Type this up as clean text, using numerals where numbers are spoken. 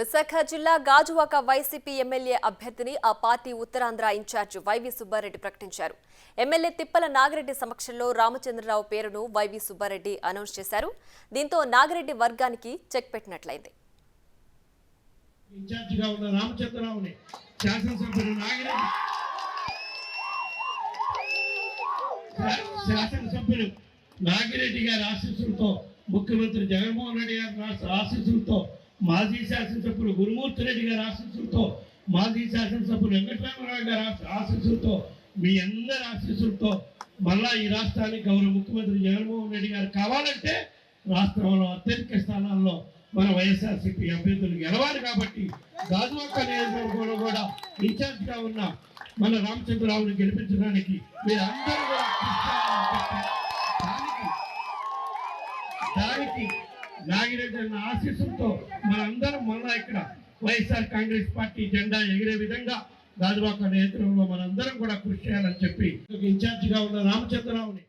విశాఖ జిల్లా Gajuwaka YCP MLA అభ్యర్థిని ఆ పార్టీ ఉత్తరాంధ్ర ఇన్ఛార్జ్ వైవి సుబ్బారెడ్డి ప్రకటించారు. ఎమ్మెల్యే తిప్పల నాగిరెడ్డి సమక్షంలో రామచంద్రరావు పేరును వైవి సుబ్బారెడ్డి అనౌన్స్ చేశారు. దీంతో నాగిరెడ్డి వర్గానికి చెక్ పెట్టినట్లయింది. ఇన్ఛార్జిగా ఉన్న రామచంద్రరావుని శాసనసభ్యులు నాగిరెడ్డి గారి ఆశీస్సులతో, ముఖ్యమంత్రి జగన్మోహన్ రెడ్డి గారి ఆశీస్సులతో, మాజీ శాసనసభ్యులు గురుమూర్తి రెడ్డి గారి ఆశీస్సులతో, మాజీ శాసనసభ్యులు వెంకటరామరావు గారి ఆశీస్సులతో, మీ అందరి ఆశీస్సులతో మళ్ళా ఈ రాష్ట్రానికి గౌరవ ముఖ్యమంత్రి జగన్మోహన్ రెడ్డి గారు కావాలంటే రాష్ట్రంలో అత్యధిక స్థానాల్లో మన వైఎస్ఆర్సీపీ అభ్యర్థులు గెలవాలి. కాబట్టి గాజువాక నియోజకవర్గంలో కూడా ఇన్ఛార్జ్గా ఉన్న మన రామచంద్రరావుని గెలిపించడానికి మీరందరూ కూడా దానికి నాగిరెడ్డి అన్న ఆశీస్సులతో మనందరం మళ్ళా ఇక్కడ వైఎస్ఆర్ కాంగ్రెస్ పార్టీ జెండా ఎగిరే విధంగా గాజువాక నియోజకవర్గంలో మనందరం కూడా కృషి చేయాలని చెప్పి ఇన్ఛార్జిగా ఉన్న రామచంద్రరావుని